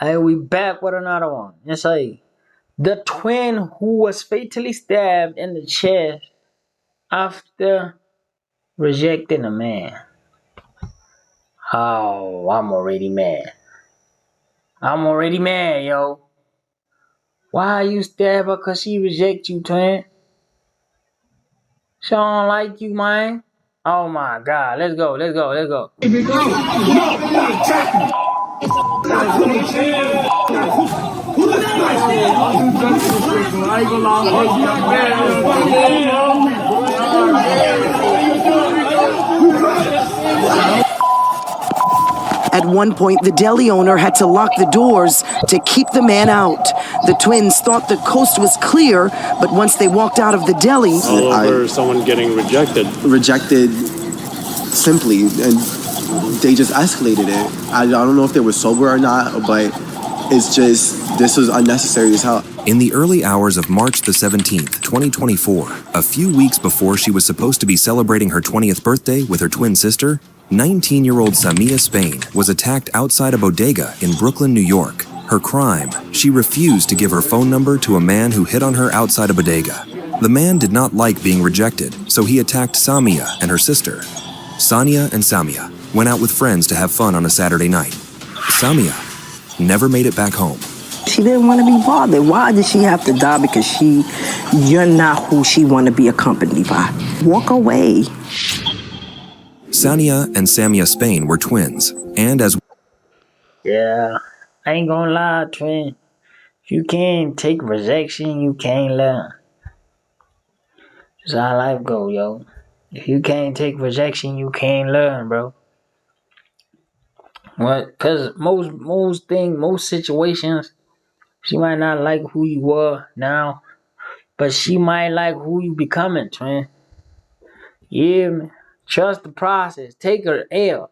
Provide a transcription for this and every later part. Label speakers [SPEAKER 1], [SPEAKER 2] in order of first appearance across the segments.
[SPEAKER 1] Hey, we back with another one. It's like the twin who was fatally stabbed in the chest after rejecting a man. Oh, I'm already mad. I'm already mad, yo. Why you stab her? Cause she reject you, twin. She don't like you, man. Oh my God, let's go, let's go, let's go.
[SPEAKER 2] At one point, the deli owner had to lock the doors to keep the man out. The twins thought the coast was clear, but once they walked out of the deli...
[SPEAKER 3] All over someone getting rejected.
[SPEAKER 4] Rejected simply, and they just escalated it. I don't know if they were sober or not, but it's just, this was unnecessary as hell.
[SPEAKER 5] In the early hours of March the 17th, 2024, a few weeks before she was supposed to be celebrating her 20th birthday with her twin sister, 19-year-old Samia Spain was attacked outside a bodega in Brooklyn, New York. Her crime: she refused to give her phone number to a man who hit on her outside a bodega. The man did not like being rejected, so he attacked Samia and her sister. Sania and Samia went out with friends to have fun on a Saturday night. Samia never made it back home.
[SPEAKER 2] She didn't want to be bothered. Why did she have to die? Because you're not who she want to be accompanied by. Walk away.
[SPEAKER 5] Sania and Samia Spain were twins, and as...
[SPEAKER 1] Yeah, I ain't gonna lie, twin. If you can't take rejection, you can't learn. That's how life go, yo. If you can't take rejection, you can't learn, bro. What? Cause most situations, she might not like who you were now, but she might like who you becoming, twin. Yeah, man. Trust the process. Take her L.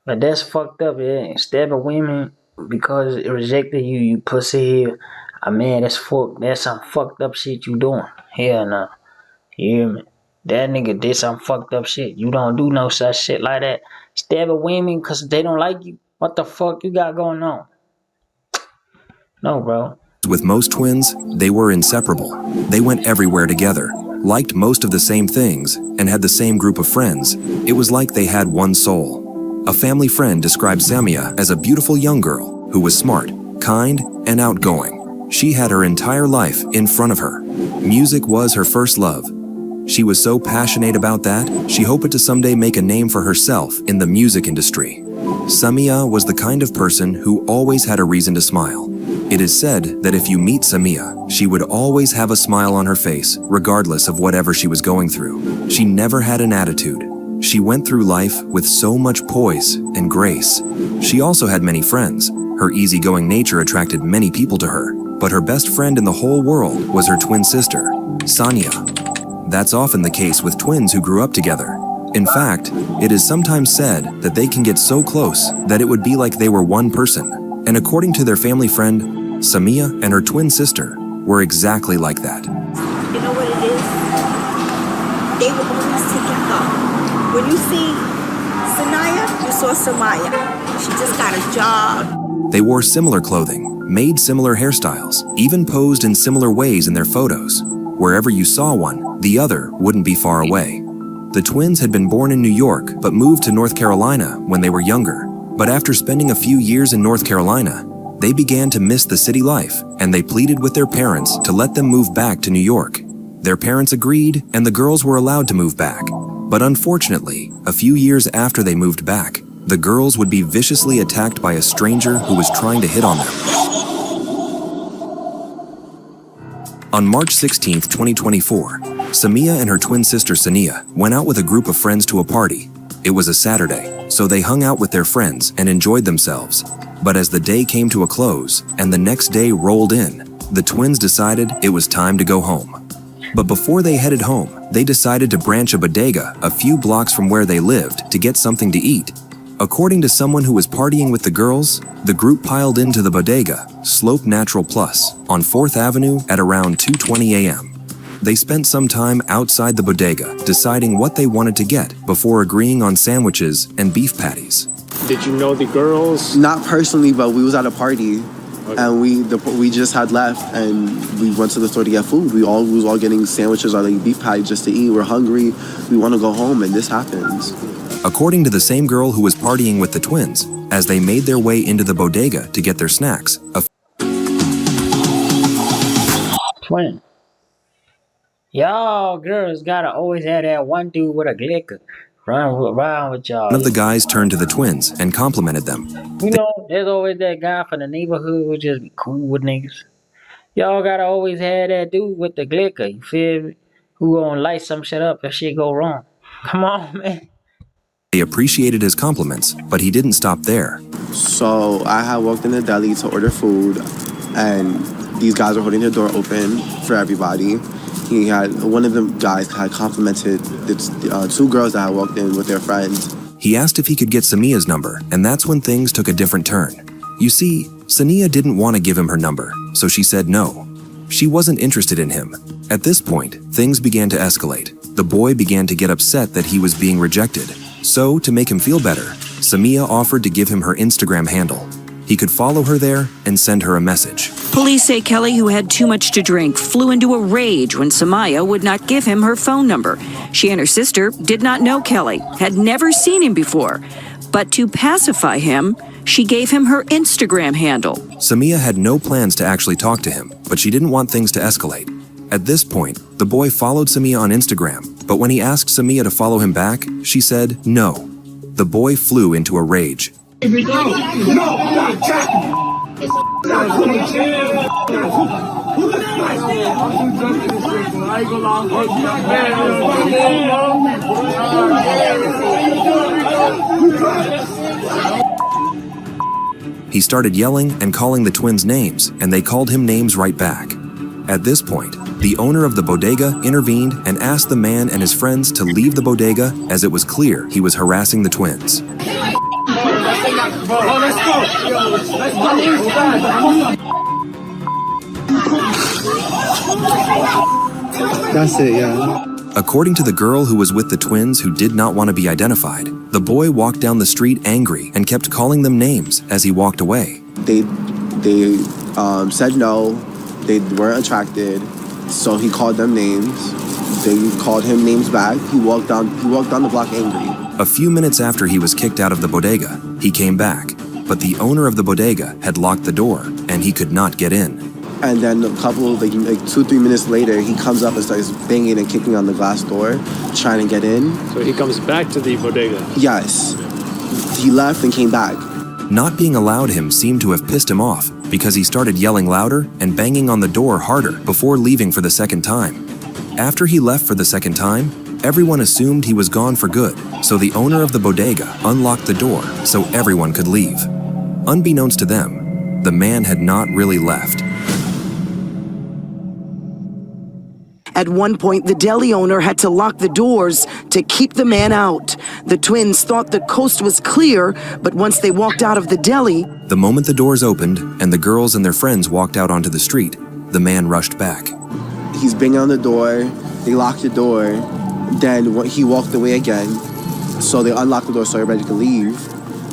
[SPEAKER 1] But that's fucked up, yeah. Stabbing women because it rejected you, you pussy here. I mean, that's some fucked up shit you doing. Hell no. Yeah, man. That nigga did some fucked up shit. You don't do no such shit like that. Stabbing women because they don't like you. What the fuck you got going on? No, bro.
[SPEAKER 5] With most twins, they were inseparable. They went everywhere together, liked most of the same things, and had the same group of friends. It was like they had one soul. A family friend described Samia as a beautiful young girl who was smart, kind, and outgoing. She had her entire life in front of her. Music was her first love. She was so passionate about that, she hoped to someday make a name for herself in the music industry. Samia was the kind of person who always had a reason to smile. It is said that if you meet Samia, she would always have a smile on her face, regardless of whatever she was going through. She never had an attitude. She went through life with so much poise and grace. She also had many friends. Her easygoing nature attracted many people to her, but her best friend in the whole world was her twin sister, Sania. That's often the case with twins who grew up together. In fact, it is sometimes said that they can get so close that it would be like they were one person. And according to their family friend, Samia and her twin sister were exactly like that.
[SPEAKER 6] You know what it is? They were always together. When you see Sanaya, you saw Samaya. She just got a job.
[SPEAKER 5] They wore similar clothing, made similar hairstyles, even posed in similar ways in their photos. Wherever you saw one, the other wouldn't be far away. The twins had been born in New York, but moved to North Carolina when they were younger. But after spending a few years in North Carolina, they began to miss the city life, and they pleaded with their parents to let them move back to New York. Their parents agreed, and the girls were allowed to move back. But unfortunately, a few years after they moved back, the girls would be viciously attacked by a stranger who was trying to hit on them. On March 16, 2024, Samia and her twin sister Sania went out with a group of friends to a party. It was a Saturday, so they hung out with their friends and enjoyed themselves. But as the day came to a close and the next day rolled in, the twins decided it was time to go home. But before they headed home, they decided to branch a bodega a few blocks from where they lived to get something to eat. According to someone who was partying with the girls, the group piled into the bodega, Slope Natural Plus, on 4th Avenue at around 2:20 a.m. They spent some time outside the bodega, deciding what they wanted to get before agreeing on sandwiches and beef patties.
[SPEAKER 3] Did you know the girls?
[SPEAKER 4] Not personally, but we was at a party, And we just had left, and we went to the store to get food. We was all getting sandwiches or like beef patty just to eat. We're hungry. We want to go home, and this happens.
[SPEAKER 5] According to the same girl who was partying with the twins, as they made their way into the bodega to get their snacks,
[SPEAKER 1] Twin. Y'all girls gotta always have that one dude with a glicker run around with y'all.
[SPEAKER 5] one of the guys turned to the twins and complimented them.
[SPEAKER 1] You know, there's always that guy from the neighborhood who just be cool with niggas. Y'all gotta always have that dude with the glicker, you feel me? Who gonna light some shit up if shit go wrong. Come on, man.
[SPEAKER 5] They appreciated his compliments, but he didn't stop there.
[SPEAKER 4] So I had walked in the deli to order food, and these guys were holding their door open for everybody. One of the guys had complimented the two girls that had walked in with their friends.
[SPEAKER 5] He asked if he could get Samia's number, and that's when things took a different turn. You see, Sania didn't want to give him her number, so she said no. She wasn't interested in him. At this point, things began to escalate. The boy began to get upset that he was being rejected. So, to make him feel better, Samia offered to give him her Instagram handle. He could follow her there and send her a message.
[SPEAKER 7] Police say Kelly, who had too much to drink, flew into a rage when Samaya would not give him her phone number. She and her sister did not know Kelly, had never seen him before. But to pacify him, she gave him her Instagram handle.
[SPEAKER 5] Samia had no plans to actually talk to him, but she didn't want things to escalate. At this point, the boy followed Samia on Instagram, but when he asked Samia to follow him back, she said no. The boy flew into a rage. He started yelling and calling the twins names, and they called him names right back. At this point, the owner of the bodega intervened and asked the man and his friends to leave the bodega as it was clear he was harassing the twins.
[SPEAKER 4] That's it, yeah.
[SPEAKER 5] According to the girl who was with the twins who did not want to be identified, the boy walked down the street angry and kept calling them names as he walked away.
[SPEAKER 4] They said no. They weren't attracted, so he called them names. They called him names back. He walked down the block angry.
[SPEAKER 5] A few minutes after he was kicked out of the bodega, he came back, but the owner of the bodega had locked the door and he could not get in.
[SPEAKER 4] And then a couple, like 2-3 minutes later, he comes up and starts banging and kicking on the glass door, trying to get in.
[SPEAKER 3] So he comes back to the bodega.
[SPEAKER 4] Yes. He left and came back.
[SPEAKER 5] Not being allowed him seemed to have pissed him off because he started yelling louder and banging on the door harder before leaving for the second time. After he left for the second time, everyone assumed he was gone for good, so the owner of the bodega unlocked the door so everyone could leave. Unbeknownst to them, the man had not really left.
[SPEAKER 2] At one point, the deli owner had to lock the doors to keep the man out. The twins thought the coast was clear, but once they walked out of the deli...
[SPEAKER 5] The moment the doors opened and the girls and their friends walked out onto the street, the man rushed back.
[SPEAKER 4] He's banging on the door. They locked the door. Then he walked away again. So they unlocked the door so everybody could leave.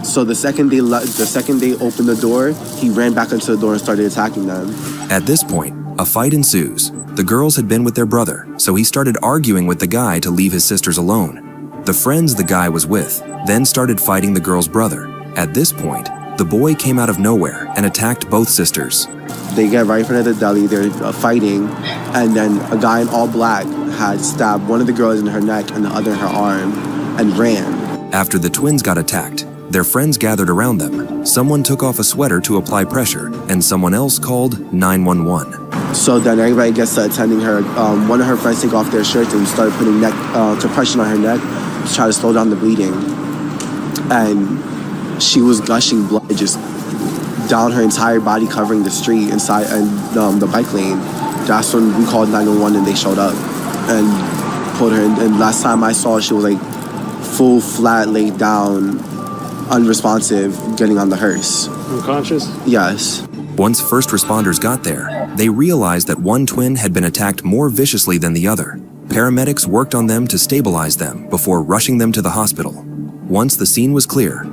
[SPEAKER 4] So the second they opened the door, he ran back into the door and started attacking them.
[SPEAKER 5] At this point, a fight ensues. The girls had been with their brother, so he started arguing with the guy to leave his sisters alone. The friends the guy was with then started fighting the girl's brother. At this point, the boy came out of nowhere and attacked both sisters.
[SPEAKER 4] They get right in front of the deli, they're fighting, and then a guy in all black had stabbed one of the girls in her neck and the other in her arm and ran.
[SPEAKER 5] After the twins got attacked, their friends gathered around them. Someone took off a sweater to apply pressure, and someone else called 911.
[SPEAKER 4] So then everybody gets to attending her. One of her friends took off their shirts and started putting neck compression on her neck to try to slow down the bleeding. And she was gushing blood just down her entire body, covering the street inside and the bike lane. That's when we called 911 and they showed up and pulled her in. And last time I saw her, she was like full flat, laid down, unresponsive, getting on the hearse.
[SPEAKER 3] Unconscious?
[SPEAKER 4] Yes.
[SPEAKER 5] Once first responders got there, they realized that one twin had been attacked more viciously than the other. Paramedics worked on them to stabilize them before rushing them to the hospital. Once the scene was clear,